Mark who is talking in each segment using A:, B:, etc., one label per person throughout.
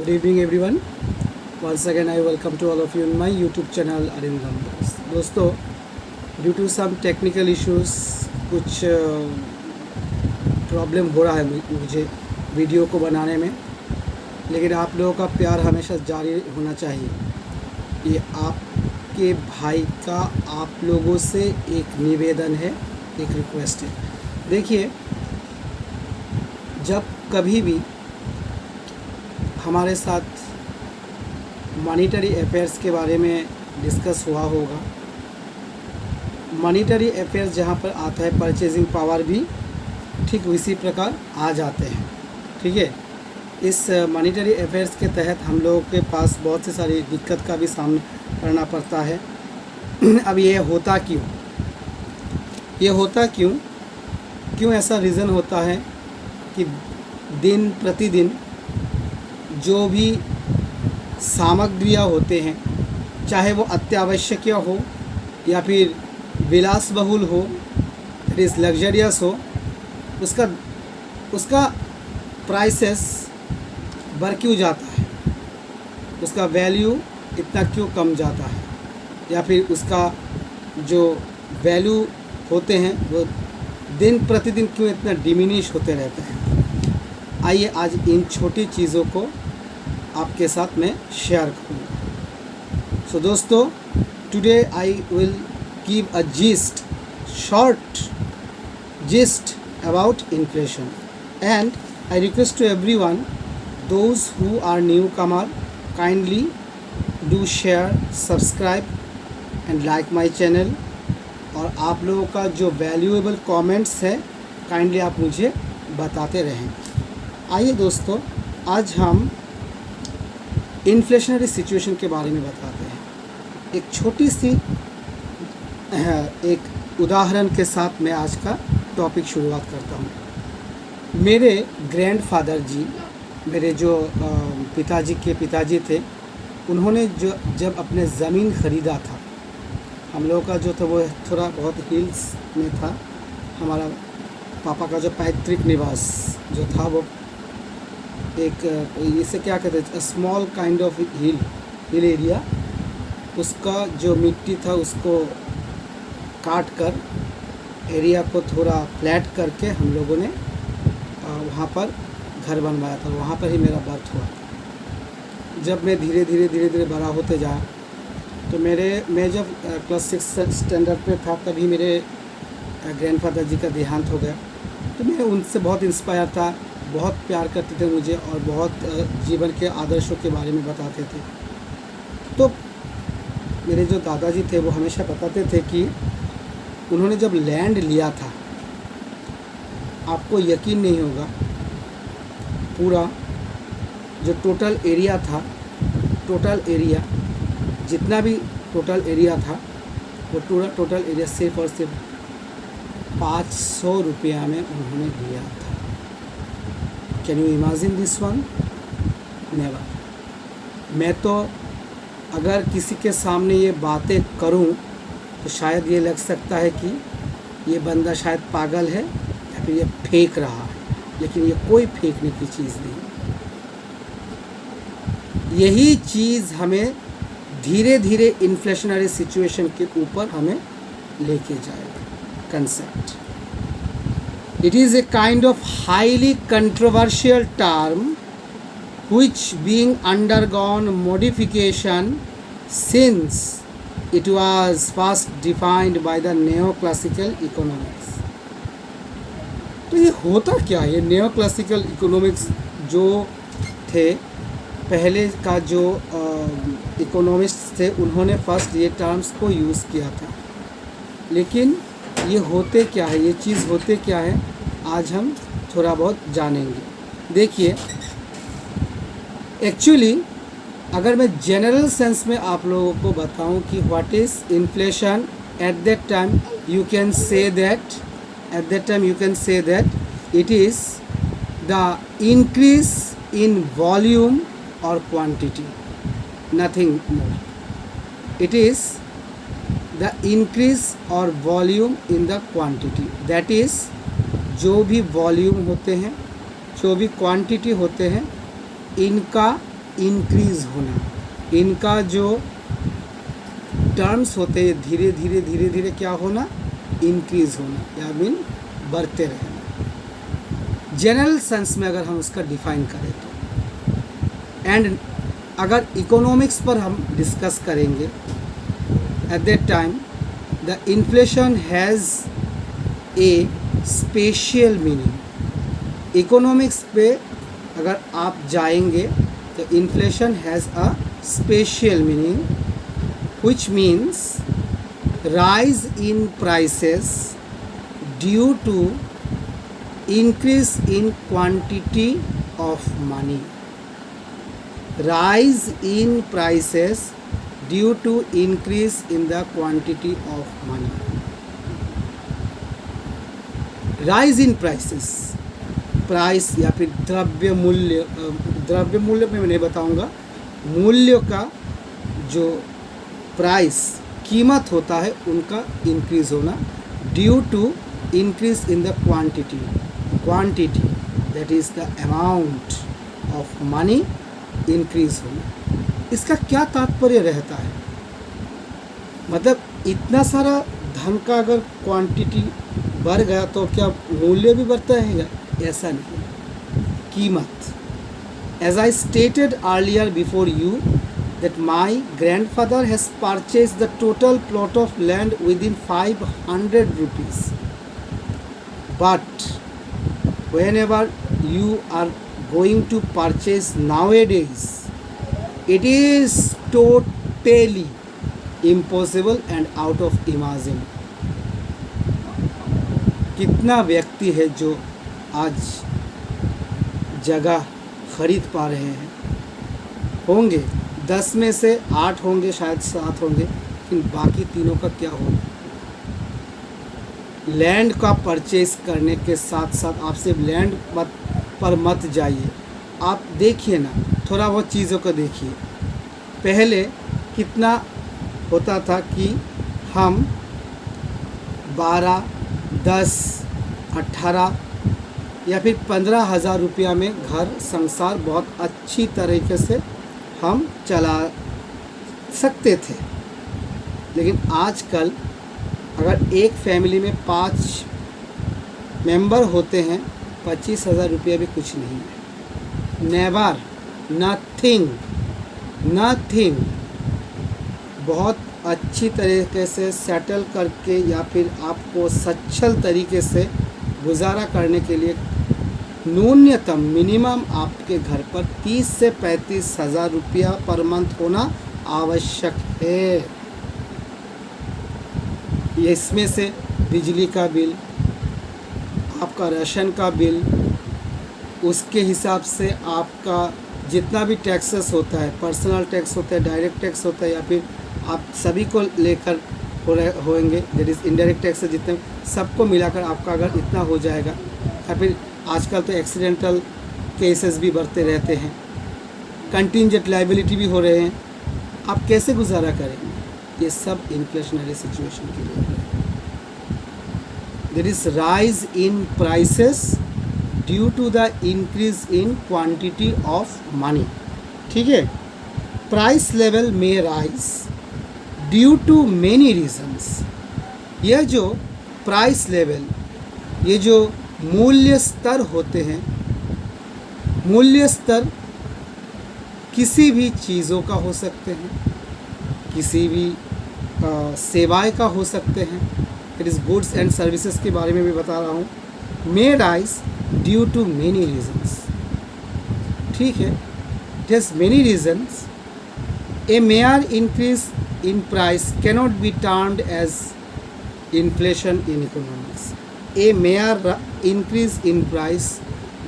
A: Good evening everyone. Once again I welcome to all of you in my YouTube channel Arindam Das. दोस्तों due to some technical issues कुछ problem हो रहा है मुझे video को बनाने में, लेकिन आप लोगों का प्यार हमेशा जारी होना चाहिए। ये आपके भाई का आप लोगों से एक निवेदन है, एक रिक्वेस्ट है। देखिए, जब कभी भी हमारे साथ मॉनिटरी अफेयर्स के बारे में डिस्कस हुआ होगा, मॉनिटरी अफेयर्स जहाँ पर आता है परचेजिंग पावर भी ठीक उसी प्रकार आ जाते हैं। ठीक है, इस मॉनिटरी अफेयर्स के तहत हम लोगों के पास बहुत सी सारी दिक्कत का भी सामना करना पड़ता है। अब ये होता क्यों, ये होता क्यों ऐसा रीज़न होता है कि दिन प्रतिदिन जो भी सामग्रियाँ होते हैं, चाहे वो अत्यावश्यक हो या फिर विलासबहुल हो, इट इज़ लग्जरियस हो, उसका प्राइसेस बढ़ क्यों जाता है, उसका वैल्यू इतना क्यों कम जाता है, या फिर उसका जो वैल्यू होते हैं वो दिन प्रतिदिन क्यों इतना डिमिनिश होते रहते हैं। आइए आज इन छोटी चीज़ों को आपके साथ मैं शेयर करूँगा। सो दोस्तों, today I will give a short gist about inflation, and I request to everyone, those who are newcomer, kindly do share, subscribe and like my channel। और आप लोगों का जो वैल्यूएबल कमेंट्स है काइंडली आप मुझे बताते रहें। आइए दोस्तों, आज हम इन्फ्लेशनरी सिचुएशन के बारे में बताते हैं। एक छोटी सी एक उदाहरण के साथ मैं आज का टॉपिक शुरुआत करता हूँ। मेरे ग्रैंडफादर जी, मेरे जो पिताजी के पिताजी थे, उन्होंने जब अपने ज़मीन ख़रीदा था, हम लोगों का जो था वो थोड़ा बहुत हिल्स में था। हमारा पापा का जो पैतृक निवास जो था वो एक, इसे क्या कहते हैं, small kind of hill area. उसका जो मिट्टी था उसको काट कर एरिया को थोड़ा फ्लैट करके हम लोगों ने वहाँ पर घर बनवाया था। वहाँ पर ही मेरा बर्थ हुआ था। जब मैं धीरे धीरे बड़ा होते जाया तो मैं जब क्लास 6 स्टैंडर्ड में था तभी मेरे ग्रैंडफादर जी का देहांत हो गया। तो मैं उनसे बहुत इंस्पायर था, बहुत प्यार करते थे मुझे और बहुत जीवन के आदर्शों के बारे में बताते थे। तो मेरे जो दादाजी थे वो हमेशा बताते थे कि उन्होंने जब लैंड लिया था, आपको यकीन नहीं होगा, पूरा जो टोटल एरिया था, टोटल एरिया जितना भी टोटल एरिया था वो पूरा टोटल एरिया सिर्फ और सिर्फ 500 रुपया में उन्होंने लिया था। Can you imagine this one? Never. मैं तो अगर किसी के सामने ये बातें करूं तो शायद ये लग सकता है कि ये बंदा शायद पागल है या फिर ये फेंक रहा है, लेकिन ये कोई फेंकने की चीज़ नहीं। यही चीज़ हमें धीरे धीरे इन्फ्लेशनरी सिचुएशन के ऊपर हमें लेके जाएगा। Concept, it is a kind of highly controversial term which being undergone modification since it was first defined by the neoclassical economics। तो ये होता क्या है? ये neoclassical economics जो थे, पहले का जो इकोनॉमिस्ट थे, उन्होंने फर्स्ट ये टर्म्स को यूज़ किया था। लेकिन ये होते क्या है, ये चीज़ होते क्या है, आज हम थोड़ा बहुत जानेंगे। देखिए, एक्चुअली अगर मैं जनरल सेंस में आप लोगों को बताऊं कि what is inflation, at that time you can say that it is the increase in volume और quantity, nothing more. It is the increase और volume in the quantity, that is जो भी वॉल्यूम होते हैं, जो भी क्वांटिटी होते हैं, इनका इंक्रीज होना, इनका जो टर्म्स होते हैं धीरे धीरे धीरे धीरे क्या होना, इंक्रीज होना या मीन बढ़ते रहना। जनरल सेंस में अगर हम उसका डिफाइन करें तो, एंड अगर इकोनॉमिक्स पर हम डिस्कस करेंगे, eight that time the inflation has a special meaning. Economics पे अगर आप जाएंगे तो inflation has a special meaning, which means rise in prices due to increase in quantity of money. Rise in prices due to increase in the quantity of money. Rise in prices, price या फिर द्रव्य मूल्य, द्रव्य मूल्य में मैं नहीं बताऊंगा, मूल्य का जो प्राइस कीमत होता है उनका इंक्रीज होना, due to increase in the quantity, quantity that is the amount of money increase होना। इसका क्या तात्पर्य रहता है, मतलब इतना सारा धन का अगर क्वांटिटी बढ़ गया तो क्या मूल्य भी बढ़ता रहेगा? ऐसा नहीं, कीमत। As I stated earlier before you that my grandfather has purchased the total plot of land within 500 rupees, but whenever you are going to purchase nowadays, it is totally impossible and out of imagine। कितना व्यक्ति है जो आज जगह खरीद पा रहे हैं? होंगे 10 में से 8 होंगे, शायद 7 होंगे, लेकिन बाकी तीनों का क्या होगा? लैंड का परचेज करने के साथ साथ आप सिर्फ लैंड पर मत जाइए, आप देखिए ना, थोड़ा बहुत चीज़ों को देखिए। पहले कितना होता था कि हम 12, 10, 18 या फिर 15,000 रुपया में घर संसार बहुत अच्छी तरीके से हम चला सकते थे। लेकिन आजकल अगर एक फैमिली में 5 मेंबर होते हैं, 25,000 रुपया भी कुछ नहीं है। Never, nothing, nothing. बहुत अच्छी तरीके से सेटल करके या फिर आपको सच्छल तरीके से गुजारा करने के लिए न्यूनतम मिनिमम आपके घर पर 30 से 35,000 रुपया पर मंथ होना आवश्यक है। इसमें से बिजली का बिल, आपका राशन का बिल, उसके हिसाब से आपका जितना भी टैक्सेस होता है, पर्सनल टैक्स होता है, डायरेक्ट टैक्स होता है, या फिर आप सभी को लेकर होंगे, दैट इज़ इनडायरेक्ट टैक्स, जितने सबको मिलाकर आपका अगर इतना हो जाएगा, या फिर आजकल तो एक्सीडेंटल केसेस भी बढ़ते रहते हैं, कंटिंजेंट लायबिलिटी भी हो रहे हैं, आप कैसे गुजारा करेंगे? ये सब इन्फ्लेशनरी सिचुएशन के लिए है। There is rise in prices due to the increase in quantity of money. ठीक है, प्राइस लेवल में rise due to many reasons. यह जो प्राइस लेवल, ये जो मूल्य स्तर होते हैं, मूल्य स्तर किसी भी चीज़ों का हो सकते हैं, किसी भी सेवाएं का हो सकते हैं। It is goods and services के बारे में भी बता रहा हूँ। May rise due to many reasons. ठीक है, it has many reasons. A mere increase in price cannot be termed as inflation in economics. A mere increase in price,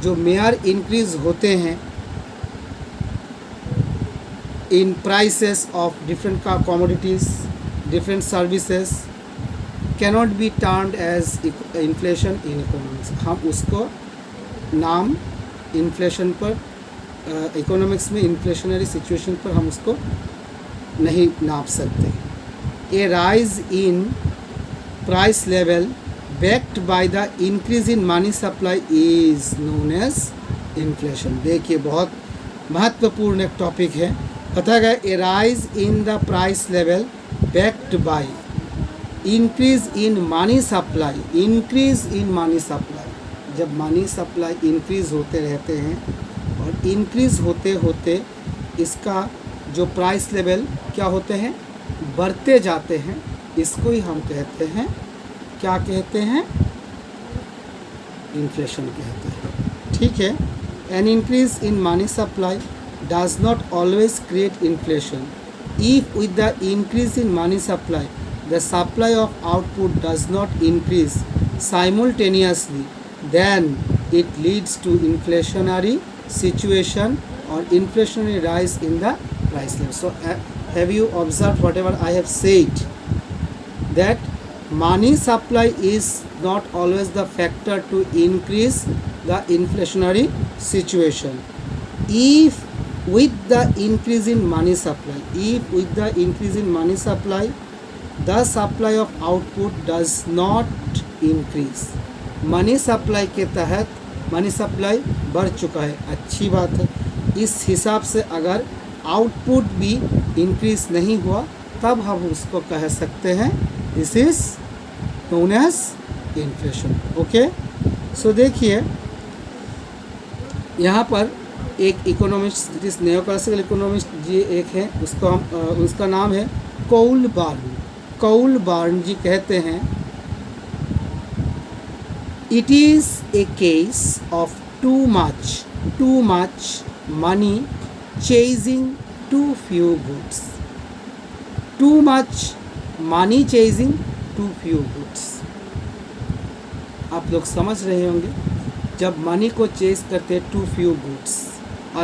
A: जो मेयर इंक्रीज होते हैं इन प्राइसेस ऑफ डिफरेंट का commodities, different services, cannot be termed as inflation in economics. हम उसको नाम inflation पर, economics में inflationary situation पर हम उसको नहीं नाप सकते। A rise in price level backed by the increase in money supply is known as inflation। देखिए बहुत महत्वपूर्ण एक टॉपिक है। बताया गया a rise in the price level backed by increase in money supply. Increase in money supply, जब money supply increase होते रहते हैं और इंक्रीज होते होते इसका जो प्राइस लेवल क्या होते हैं, बढ़ते जाते हैं, इसको ही हम कहते हैं, क्या कहते हैं, इन्फ्लेशन कहते हैं। ठीक है। An increase in money supply does not always create inflation. If with the increase in money supply the supply of output does not increase simultaneously then it leads to inflationary situation or inflationary rise in the price level. So have you observed whatever I have said, that money supply is not always the factor to increase the inflationary situation. If with the increase in money supply, if with the increase in money supply the supply of output does not increase, money supply के तहत money supply बढ़ चुका है, अच्छी बात है। इस हिसाब से अगर आउटपुट भी इंक्रीज नहीं हुआ तब हम उसको कह सकते हैं this is known as inflation. Okay. So देखिए यहाँ पर एक इकोनॉमिस्ट, जिस नियो क्लासिकल इकोनॉमिस्ट जी एक है, उसको हम उसका नाम है कौल बार्न। कौल बार्न जी कहते हैं it is a case of too much money chasing too few goods. Too much money chasing too few goods. आप लोग समझ रहे होंगे, जब मनी को चेस करते टू फ्यू गुड्स,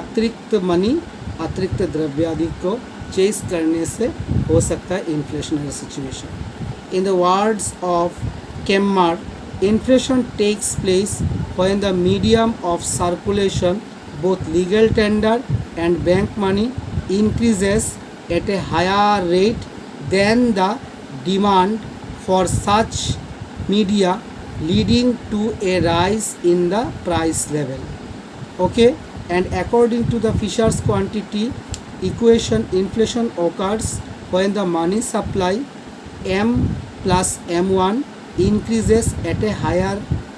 A: अतिरिक्त मनी, अतिरिक्त द्रव्य आदि को चेस करने से हो सकता है inflationary situation. In the words of Kemmer, inflation takes place when the medium of circulation both legal tender and bank money increases at a higher rate than the demand for such media, leading to a rise in the price level. Okay, and according to the Fisher's quantity equation, inflation occurs when the money supply M plus M1 increases at a higher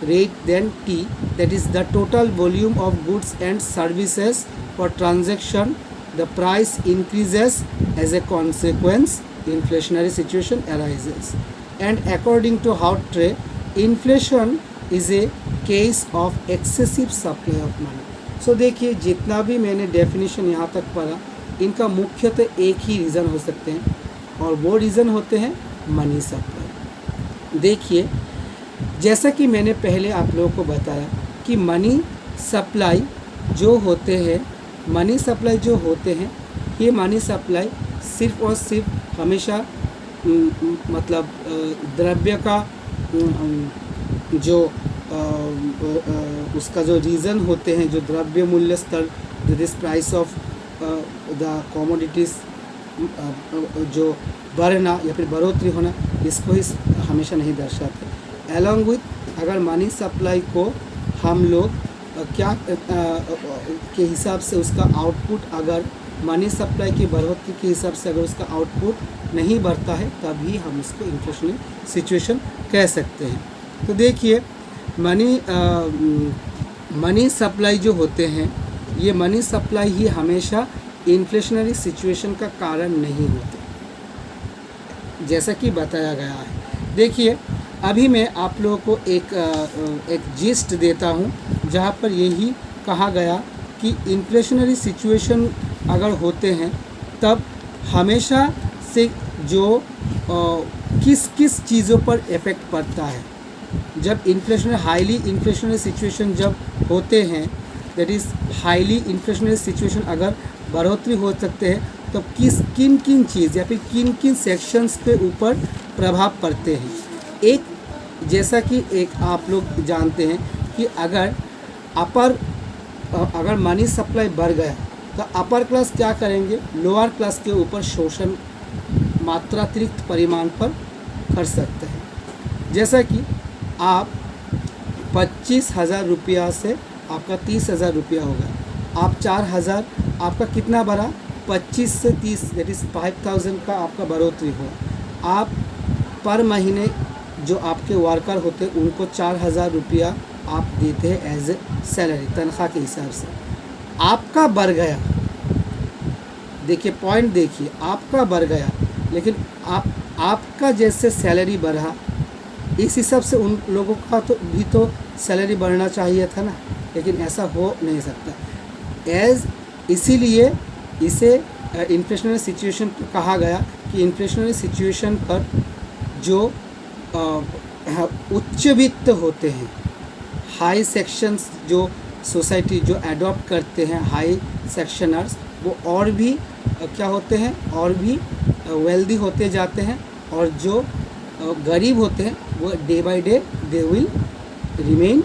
A: rate than T, that is the total volume of goods and services for transaction. The price increases as a consequence, inflationary situation arises. And according to Houtre, inflation is a case of excessive supply of money. So देखिए जितना भी मैंने definition यहाँ तक पढ़ा, इनका मुख्यतः एक ही रीज़न हो सकते हैं और वो रीज़न होते हैं मनी सप्लाई। देखिए जैसा कि मैंने पहले आप लोगों को बताया कि मनी सप्लाई जो होते हैं, ये मनी सप्लाई सिर्फ और सिर्फ हमेशा मतलब द्रव्य का जो उसका जो रीज़न होते हैं, जो द्रव्य मूल्य स्तर, this price of the commodities जो बढ़ना या फिर बढ़ोतरी होना, इसको ही हमेशा नहीं दर्शाते। अलॉन्ग विथ अगर मनी सप्लाई को हम लोग क्या के हिसाब से उसका आउटपुट, अगर मनी सप्लाई की बढ़ोतरी के हिसाब से अगर उसका आउटपुट नहीं बढ़ता है तभी हम उसको इन्फ्लेशनरी सिचुएशन कह सकते हैं। तो देखिए मनी सप्लाई जो होते हैं, ये मनी सप्लाई ही हमेशा इन्फ्लेशनरी सिचुएशन का कारण नहीं होते, जैसा कि बताया गया है। देखिए अभी मैं आप लोगों को एक जिस्ट देता हूँ जहाँ पर यही कहा गया कि इन्फ्लेशनरी सिचुएशन अगर होते हैं तब हमेशा से जो किस किस चीज़ों पर इफ़ेक्ट पड़ता है। जब हाईली इन्फ्लेशनरी सिचुएशन जब होते हैं, that is highly inflationary situation अगर बढ़ोतरी हो सकते हैं तो किन किन चीज़ या फिर किन किन सेक्शंस के ऊपर प्रभाव पड़ते हैं। एक जैसा कि एक आप लोग जानते हैं कि अगर मनी सप्लाई बढ़ गया तो अपर क्लास क्या करेंगे, लोअर क्लास के ऊपर शोषण मात्रातिरिक्त परिमाण पर कर सकते हैं। जैसा कि आप 25,000 रुपया से आपका 30,000 रुपया होगा, आप 4,000 आपका कितना बढ़ा, 25 से 30 दैट इज़ 5000 का आपका बढ़ोतरी हुआ। आप पर महीने जो आपके वर्कर होते हैं उनको 4000 रुपया आप देते हैं एज ए सैलरी, तनख्वाह के हिसाब से। आपका बढ़ गया, देखिए पॉइंट देखिए, आपका बढ़ गया, लेकिन आपका जैसे सैलरी बढ़ा इस हिसाब से उन लोगों का तो भी तो सैलरी बढ़ना चाहिए था ना, लेकिन ऐसा हो नहीं सकता। इसीलिए इसे इन्फ्लेशनरी सिचुएशन कहा गया कि इन्फ्लेशनरी सिचुएशन पर जो उच्च वित्त होते हैं, हाई सेक्शंस जो सोसाइटी जो एडॉप्ट करते हैं, हाई सेक्शनर्स, वो और भी क्या होते हैं, और भी वेल्दी होते जाते हैं, और जो गरीब होते हैं वो day by day they will remain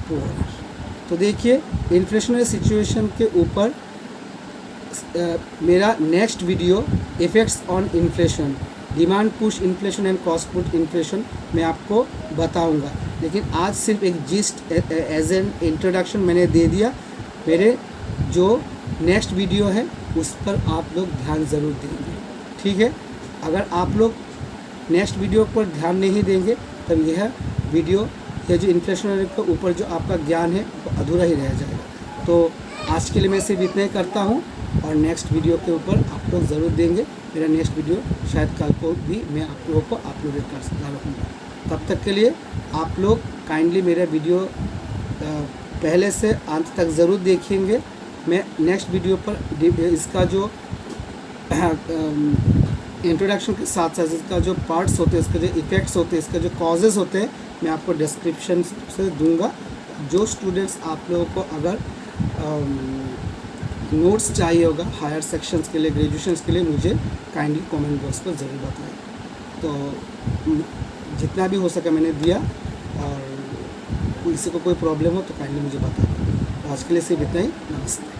A: poor. तो देखिए इन्फ्लेशनरी सिचुएशन के ऊपर मेरा next video effects on inflation, demand push inflation and cost push inflation मैं आपको बताऊंगा। लेकिन आज सिर्फ एक जिस्ट एज एन इंट्रोडक्शन मैंने दे दिया। मेरे जो नेक्स्ट वीडियो है उस पर आप लोग ध्यान ज़रूर देंगे, ठीक है। अगर आप लोग नेक्स्ट वीडियो पर ध्यान नहीं देंगे तब यह वीडियो, यह जो इन्फ्लेशनरी के ऊपर जो आपका ज्ञान है वो अधूरा ही रह जाएगा। तो आज के लिए मैं सिर्फ इतना ही करता हूँ, और नेक्स्ट वीडियो के ऊपर आप लोग ज़रूर देंगे। मेरा नेक्स्ट वीडियो शायद कल को भी मैं आप लोगों को अपलोड कर सकता रहूँगा। तब तक के लिए आप लोग काइंडली मेरा वीडियो पहले से अंत तक ज़रूर देखेंगे। मैं नेक्स्ट वीडियो पर इसका जो इंट्रोडक्शन के साथ साथ इसका जो पार्ट्स होते हैं, इसके जो इफ़ेक्ट्स होते हैं, इसके जो कॉजेज़ होते हैं, मैं आपको डिस्क्रिप्शन से दूंगा। जो स्टूडेंट्स आप लोगों को अगर नोट्स चाहिए होगा हायर सेक्शंस के लिए, ग्रेजुएशंस के लिए, मुझे काइंडली कमेंट बॉक्स पर ज़रूर बताएं। तो जितना भी हो सका मैंने दिया, और किसी को कोई प्रॉब्लम हो तो काइंडली मुझे बताएं। तो आज के लिए सिर्फ इतना ही। नमस्ते।